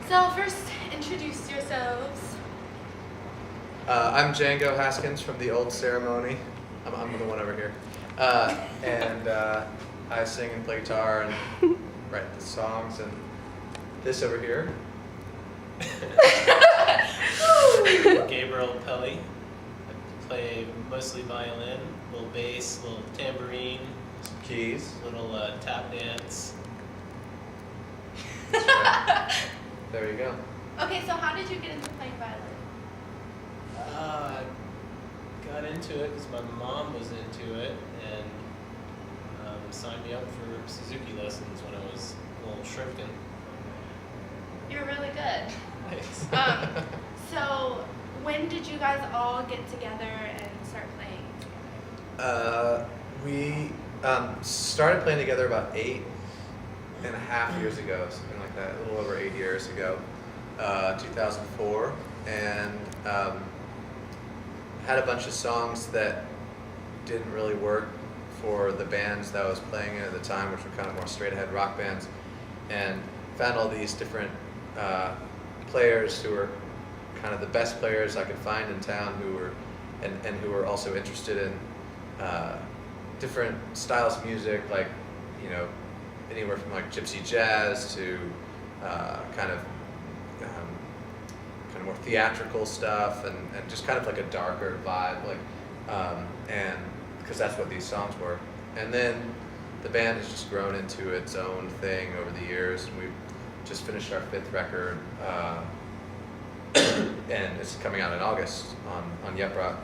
So first, introduce yourselves. I'm Django Haskins from the Old Ceremony. I'm the one over here. And I sing and play guitar and write the songs. And this over here. Gabriel Pelly. I play mostly violin, little bass, little tambourine, Some keys. little tap dance. That's right. There you go. Okay, so how did you get into playing violin? I got into it because my mom was into it and signed me up for Suzuki lessons when I was a little shrinking. You're really good. Nice. So when did you guys all get together and start playing together? We started playing together about 8.5 years ago, something like that, a little over 8 years ago, 2004, and had a bunch of songs that didn't really work for the bands that I was playing in at the time, which were kind of more straight-ahead rock bands, and found all these different players who were kind of the best players I could find in town, who were and who were also interested in different styles of music, like, you know, anywhere from like gypsy jazz to kind of more theatrical stuff, and just kind of like a darker vibe, like and because that's what these songs were. And then the band has just grown into its own thing over the years, and we've just finished our 5th record, and it's coming out in August on Yep Rock.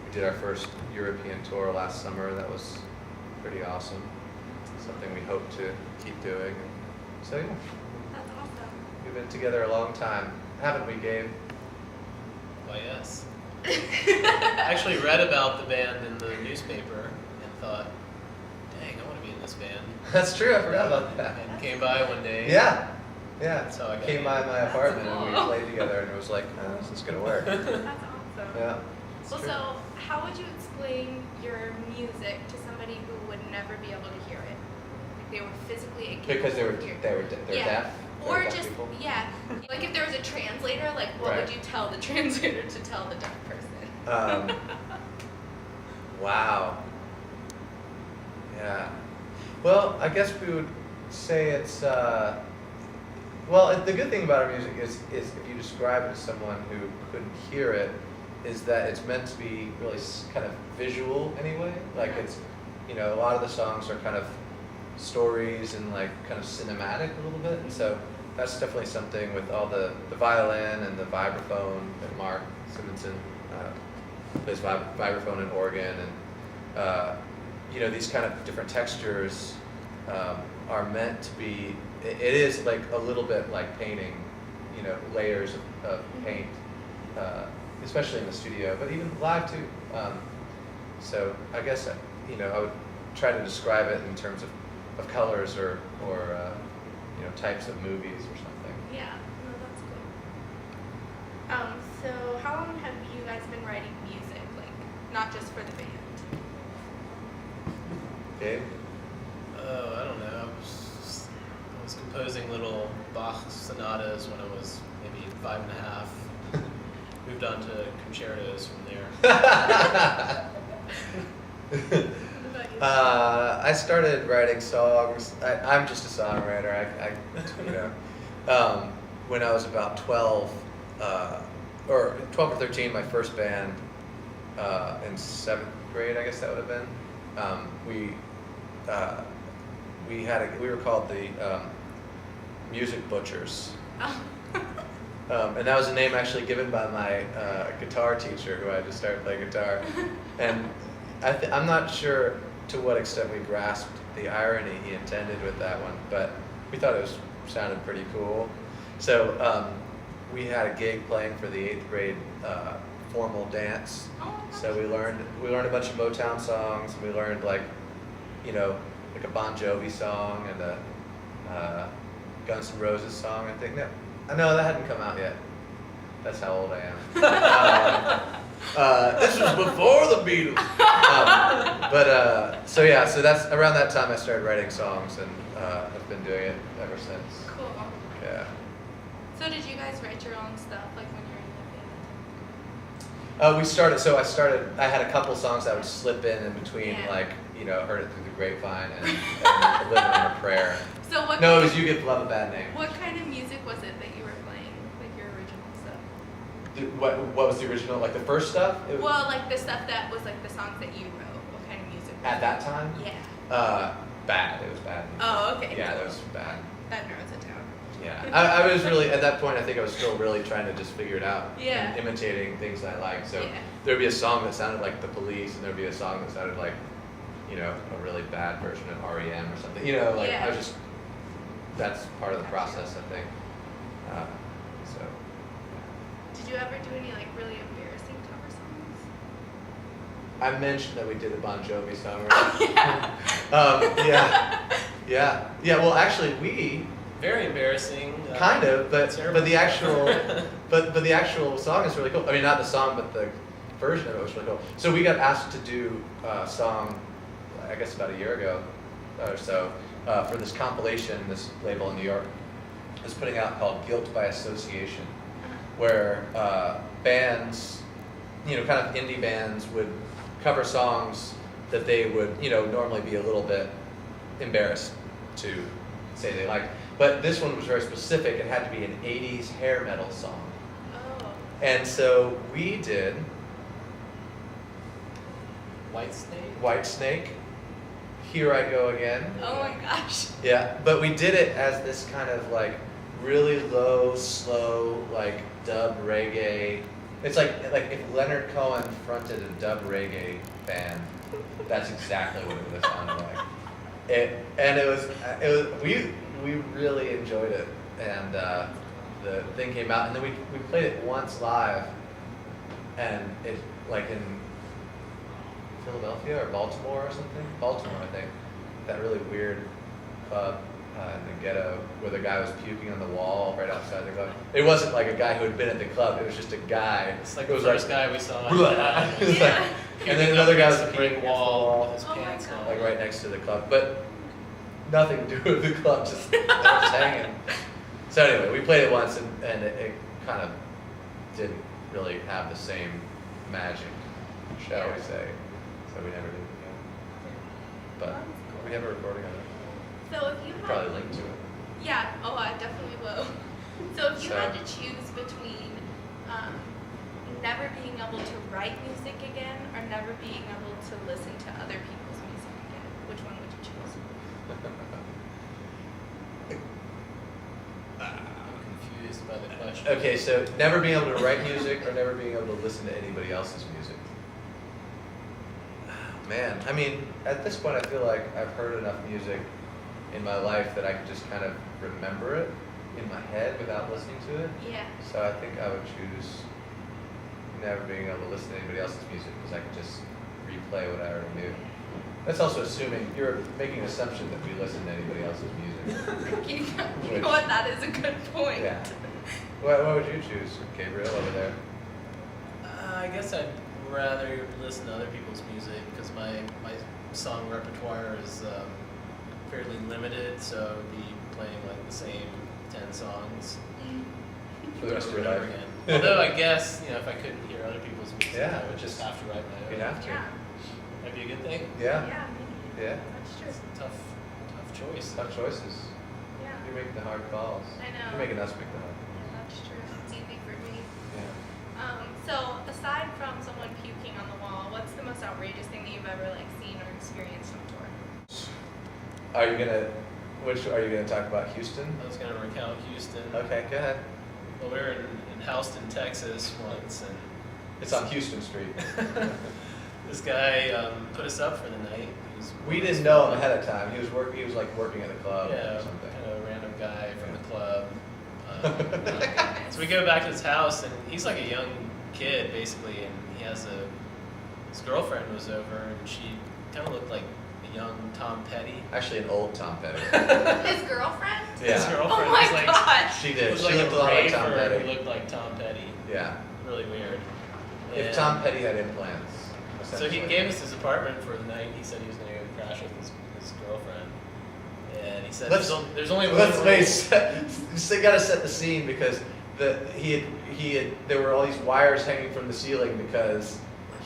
We did our first European tour last summer. That was pretty awesome. Something we hope to keep doing. So yeah, That's awesome. we've been together a long time, haven't we, Gabe? Why, yes. I actually read about the band in the newspaper and thought, dang, I want to be in this band. That's true. I forgot about that. And came by one day. Yeah. That's how I got Came in. by my apartment and we cool. played together, and it was like, oh, this is gonna work. That's awesome. Yeah. it's Well, true. so how would you explain your music to somebody who would never be able to hear it? Like they were physically incapable Because they're of hearing. Yeah. deaf. Or They're deaf just, people? yeah. Like if there was a translator, like what Right. would you tell the translator to tell the deaf person? Wow. Yeah. Well, I guess we would say it's. Well, the good thing about our music is if you describe it to someone who couldn't hear it, is that it's meant to be really kind of visual anyway. Like it's, you know, a lot of the songs are kind of stories and like kind of cinematic a little bit, and so that's definitely something with all the violin and the vibraphone that Mark Simonson plays vibraphone and organ, and you know, these kind of different textures are meant to be. It is like a little bit like painting, you know, layers of paint, especially in the studio, but even live too. So I guess, you know, I would try to describe it in terms of colors or you know, types of movies or something. Yeah, no, that's cool. So how long have you guys been writing music, like not just for the band? Gabe? Oh, I don't know. I was composing little Bach sonatas when I was maybe 5.5. Moved on to concertos from there. I started writing songs. I'm just a songwriter. I you know, when I was about 12, or 12 or 13, my first band in 7th grade, I guess that would have been. We were called the Music Butchers. Oh. And that was a name actually given by my guitar teacher, who I just started playing guitar. And I'm not sure to what extent we grasped the irony he intended with that one, but we thought it sounded pretty cool. So we had a gig playing for the 8th grade formal dance. So we learned a bunch of Motown songs. We learned like, you know, like a Bon Jovi song and a Guns N' Roses song. I think no, that hadn't come out yet. That's how old I am. This was before the Beatles. So yeah, so that's around that time I started writing songs, and I've been doing it ever since. Cool. Yeah. did you guys write your own stuff like when you were in the band? I had a couple songs that would slip in between, Yeah. like, Heard It Through the Grapevine and Living on a Prayer. So what? No, it kind was of, You Give Love a Bad Name. What kind of music was it that you were playing, like your original stuff? What was the original, like the first stuff? Well, like the stuff that was like the songs that you wrote. What kind of music? Was At that time? Yeah. Bad. It was bad. Oh, okay. Yeah, cool. that was bad. That narrows it down. Yeah, I was really, at that point, I think I was still really trying to just figure it out. Yeah. And imitating things that I liked. So Yeah. there'd be a song that sounded like The Police, and there'd be a song that sounded like, a really bad version of REM or something. Yeah. I was just, that's part of the process, I think. So. Did you ever do any like really embarrassing cover songs? I mentioned that we did a Bon Jovi song. Oh, yeah. Yeah. Well, actually, we Very embarrassing. kind of, but terrible. the actual, but the actual song is really cool. I mean, not the song, but the version of it was really cool. So we got asked to do a song, I guess about a year ago or so, for this compilation this label in New York is putting out called Guilt by Association, where bands, kind of indie bands would cover songs that they would, normally be a little bit embarrassed to say they liked. But this one was very specific. It had to be an 80s hair metal song. Oh. And so we did Whitesnake, Here I Go Again. Oh my gosh. Yeah, but we did it as this kind of like really low, slow, like dub reggae. It's like if Leonard Cohen fronted a dub reggae band, that's exactly what it would have sounded like. We really enjoyed it, and the thing came out, and then we played it once live, and it like in Philadelphia or Baltimore or something. Baltimore, I think. That really weird club in the ghetto where the guy was puking on the wall right outside the club. It wasn't like a guy who had been at the club. It was just a guy. It's like it the was first guy we saw. It was Yeah. and then another guy was a brick wall with his Oh my pants God. on. like right next to the club, but nothing to do with the club. Just they were just hanging. So anyway, we played it once, and it kind of didn't really have the same magic, shall we say. So we never did it again. But we have a recording of it. So if you We'll had, probably link to it. yeah, oh, I definitely will. So if you So- had to choose between never being able to write music again or never being able to listen to other people's music again, which one would you choose? I'm confused by the question. Okay, so never being able to write music or never being able to listen to anybody else's music. Man, I mean, at this point, I feel like I've heard enough music in my life that I can just kind of remember it in my head without listening to it. Yeah. So I think I would choose never being able to listen to anybody else's music because I can just replay what I already knew. That's also assuming you're making an assumption that we listen to anybody else's music. You know what? That is a good point. Yeah. What would you choose, Gabriel, over there? I guess I'd rather listen to other people's music because my song repertoire is fairly limited, so I would be playing like the same 10 songs For the rest of your over and life? over again. Although I guess, if I couldn't hear other people's music, Yeah, I would just have to write my own. You'd have to. Yeah. That'd be a good thing. Yeah. Yeah, maybe. Yeah. That's true. It's a tough choice. Tough choices. Yeah. You're making the hard calls. I know. You're making us make the hard calls. Yeah, that's true. It's easy for me. Yeah. So aside from someone puking on the wall, what's the most outrageous thing that you've ever like seen or experienced on tour? Are you gonna talk about Houston? I was going to recount Houston. Okay, go ahead. Well, we were in Houston, Texas once, and It's on Houston Street. this guy put us up for the night. He was We didn't know him ahead of time. He was working at the club Yeah, or something. kind of a random guy from the club. Goodness. So we go back to his house, and he's like a young kid, basically, and he has his girlfriend was over, and she kind of looked like a young Tom Petty. Actually, an old Tom Petty. His girlfriend? Yeah. His girlfriend Oh my was like, gosh. She did. was She like looked a a lot like Tom raver who Petty. looked like Tom Petty. Yeah. Really weird. If And Tom Petty had implants. So he essentially. gave us his apartment for the night. He said he was going to go crash with his girlfriend. And he said, Let's- there's only one Let's rule." wait. You gotta set the scene because there were all these wires hanging from the ceiling because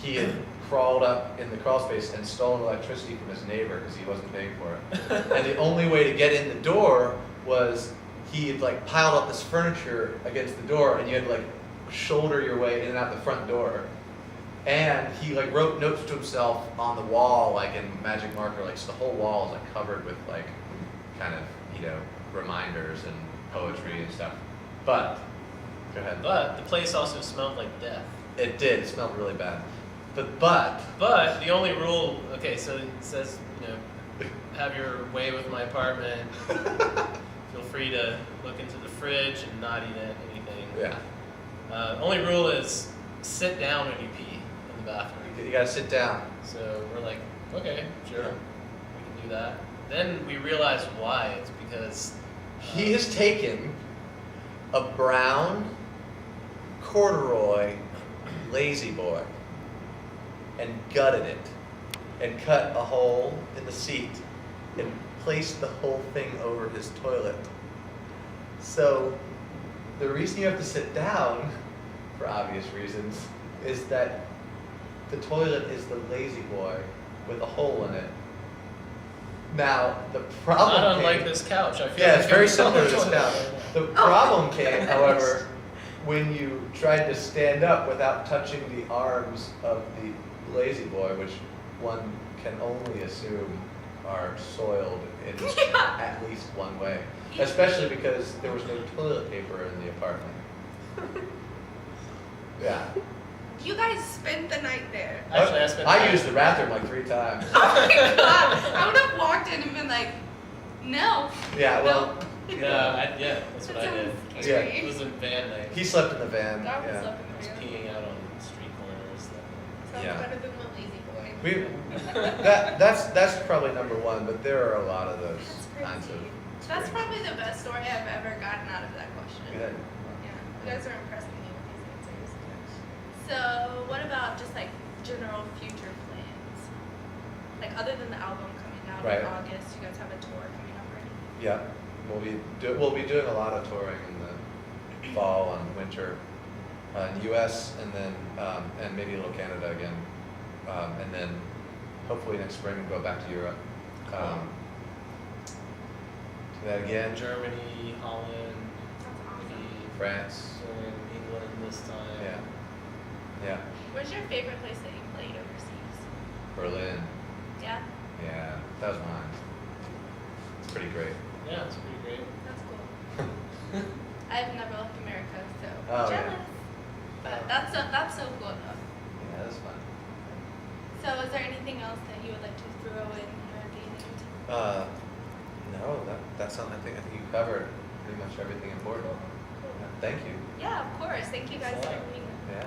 he had crawled up in the crawl space and stolen electricity from his neighbor because he wasn't paying for it. And the only way to get in the door was he had like piled up this furniture against the door, and you had to like shoulder your way in and out the front door. And he like wrote notes to himself on the wall, like in magic marker, like so the whole wall is like covered with like kind of, you know, reminders and poetry and stuff. But go ahead. But the place also smelled like death. It did. It smelled really bad. But the only rule, okay, so it says, you know, have your way with my apartment. Feel free to look into the fridge and not eat anything. yeah, Only rule is sit down when you pee in the bathroom. you gotta sit down. So we're like, okay, sure, Yeah. we can do that. Then we realized why. It's because He has taken a brown corduroy lazy boy and gutted it and cut a hole in the seat and placed the whole thing over his toilet. So the reason you have to sit down, for obvious reasons, is that the toilet is the lazy boy with a hole in it. Now, the problem not unlike came, this couch. I feel yeah, like it's very it's similar to this toilet. couch. The problem came, however, when you tried to stand up without touching the arms of the lazy boy, which one can only assume are soiled in Yeah. at least one way. Especially because there was no toilet paper in the apartment. Yeah. You guys spent the night there. Actually, I spent. I used the bathroom like 3 times. Oh my god! I would have walked in and been like, no. Yeah, well, Yeah, that's what That I did. sounds Yeah. It was a van night. he slept in the van. God was Yeah. up I was in the peeing out on street corners. Sounds Yeah. better than the lazy boy. That's probably number one, but there are a lot of those That's kinds of. crazy. That's experiences. probably the best story I've ever gotten out of that question. Good. Yeah, you guys are impressing me with these answers. So, what about just like general future plans? Like other than the album coming out Right. in August, you guys have a tour coming up already? Yeah, we'll be doing a lot of touring in the fall and winter in the U.S. and then and maybe a little Canada again, and then hopefully next spring we'll go back to Europe. Do that again. Germany, Holland, That's awesome. maybe France. England this time. Yeah. Where's your favorite place that you played overseas? Berlin. Yeah, Yeah, that was mine. It's pretty great. Yeah, it's pretty great. that's cool. I've never left America, so Oh, yeah. jealous. But that's so cool though. Yeah, that's fun. So, is there anything else that you would like to throw in here at the end? No, that's something I think you covered pretty much everything important. Cool. Thank you. Yeah, of course. Thank you guys for Thanks a lot. being Yeah.